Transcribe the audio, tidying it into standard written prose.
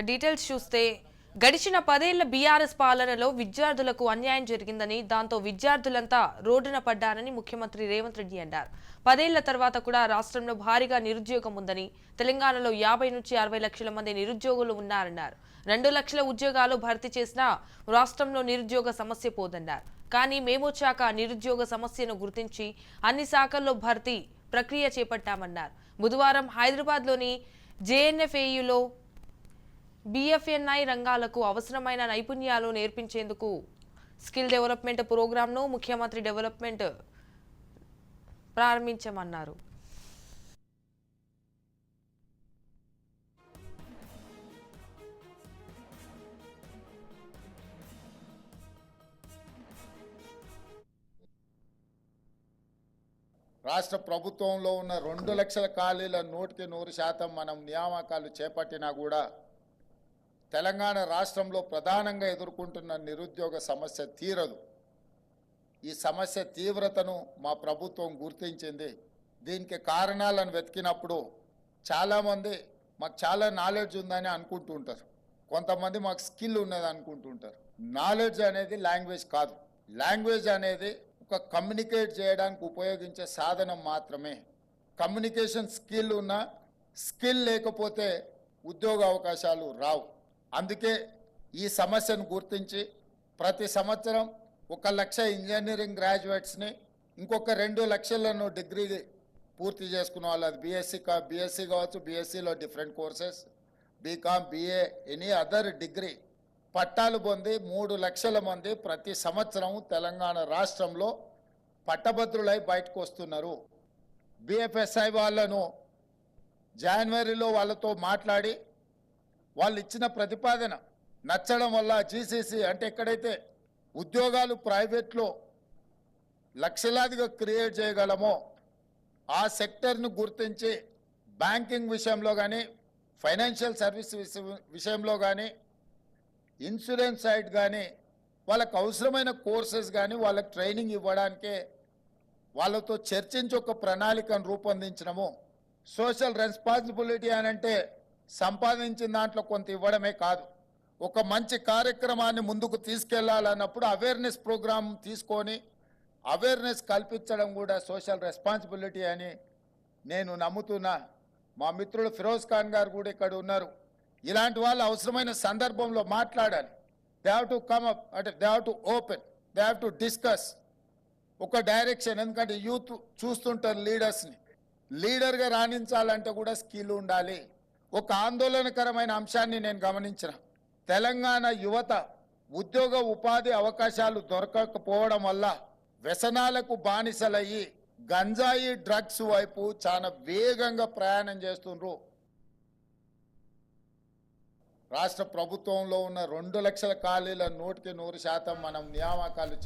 Details చూస్తే గడిచిన 10 ఏళ్ల బీఆర్ఎస్ పాలనలో విద్యార్థులకు అన్యాయం జరిగిందని, దాంతో విద్యార్థులంతా రోడ్డున పడ్డారని ముఖ్యమంత్రి రేవంత్ రెడ్డి అన్నారు. 10 ఏళ్ల తర్వాత కూడా రాష్ట్రంలో భారీగా నిరుద్యోగం ఉందని, తెలంగాణలో 50 నుంచి 60 లక్షల మంది నిరుద్యోగులు ఉన్నారన్నారు. 2 లక్షల ఉద్యోగాలు భర్తీ చేసినా రాష్ట్రంలో నిరుద్యోగ సమస్య పోదన్నారు. కానీ మేమొచ్చాక నిరుద్యోగ సమస్యను గుర్తించి అన్ని శాఖల్లో భర్తీ ప్రక్రియ చేపట్టామన్నారు. బుధవారం హైదరాబాద్లోని జేఎన్ఎఫ్ఏయులో బీఎఫ్ఎన్ఐ రంగాలకు అవసరమైన నైపుణ్యాలు నేర్పించేందుకు స్కిల్ డెవలప్మెంట్ ప్రోగ్రాంను ముఖ్యమంత్రి డెవలప్మెంట్ ప్రారంభించామన్నారు. రాష్ట్ర ప్రభుత్వంలో ఉన్న 2 లక్షల ఖాళీల 100% మనం నియామకాలు చేపట్టినా కూడా తెలంగాణ రాష్ట్రంలో ప్రధానంగా ఎదుర్కొంటున్న నిరుద్యోగ సమస్య తీరదు. ఈ సమస్య తీవ్రతను మా ప్రభుత్వం గుర్తించింది. దీనికి కారణాలను వెతికినప్పుడు చాలామంది మాకు చాలా నాలెడ్జ్ ఉందని అనుకుంటుంటారు, కొంతమంది మాకు స్కిల్ ఉన్నది అనుకుంటుంటారు. నాలెడ్జ్ అనేది లాంగ్వేజ్ కాదు. లాంగ్వేజ్ అనేది ఒక కమ్యూనికేట్ చేయడానికి ఉపయోగించే సాధనం మాత్రమే. కమ్యూనికేషన్ స్కిల్ ఉన్న, స్కిల్ లేకపోతే ఉద్యోగ అవకాశాలు రావు. అందుకే ఈ సమస్యను గుర్తించి ప్రతి సంవత్సరం 1 లక్ష ఇంజనీరింగ్ గ్రాడ్యుయేట్స్ని, ఇంకొక 2 లక్షలను డిగ్రీ పూర్తి చేసుకున్న వాళ్ళు, అది బీఎస్సీ కావచ్చు, బీఎస్సీలో different courses, BCom, BA, any other degree పట్టాలు పొంది 3 లక్షల మంది ప్రతి సంవత్సరం తెలంగాణ రాష్ట్రంలో పట్టభద్రులై బయటకు వస్తున్నారు. బిఎఫ్ఎస్ఐ వాళ్ళను జనవరిలో వాళ్ళతో మాట్లాడి వాళ్ళు ఇచ్చిన ప్రతిపాదన నచ్చడం వల్ల జీసీసీ అంటే ఎక్కడైతే ఉద్యోగాలు ప్రైవేట్లో లక్షలాదిగా క్రియేట్ చేయగలమో ఆ సెక్టర్ను గుర్తించి బ్యాంకింగ్ విషయంలో కానీ, ఫైనాన్షియల్ సర్వీస్ విషయంలో కానీ, ఇన్సూరెన్స్ సైడ్ కానీ వాళ్ళకు అవసరమైన కోర్సెస్ కానీ వాళ్ళకి ట్రైనింగ్ ఇవ్వడానికే వాళ్ళతో చర్చించి ఒక ప్రణాళికను రూపొందించడము. సోషల్ రెస్పాన్సిబిలిటీ అని అంటే సంపాదించిన దాంట్లో కొంత ఇవ్వడమే కాదు, ఒక మంచి కార్యక్రమాన్ని ముందుకు తీసుకెళ్లాలన్నప్పుడు అవేర్నెస్ ప్రోగ్రామ్ తీసుకొని అవేర్నెస్ కల్పించడం కూడా సోషల్ రెస్పాన్సిబిలిటీ అని నేను నమ్ముతున్నా. మా మిత్రులు ఫిరోజ్ ఖాన్ గారు కూడా ఇక్కడ ఉన్నారు. ఇలాంటి వాళ్ళు అవసరమైన సందర్భంలో మాట్లాడాలి. They have to come up, అంటే they have to open, they have to discuss ఒక డైరెక్షన్. ఎందుకంటే యూత్ చూస్తుంటారు లీడర్స్ని. లీడర్గా రాణించాలంటే కూడా స్కిల్ ఉండాలి. ఒక ఆందోళనకరమైన అంశాన్ని నేను గమనించిన, తెలంగాణ యువత ఉద్యోగ ఉపాధి అవకాశాలు దొరకకపోవడం వల్ల వ్యసనాలకు బానిసలయ్యి గంజాయి డ్రగ్స్ వైపు చాలా వేగంగా ప్రయాణం చేస్తుండ్రు. రాష్ట్ర ప్రభుత్వంలో ఉన్న 2 లక్షల ఖాళీల 100% మనం నియామకాలు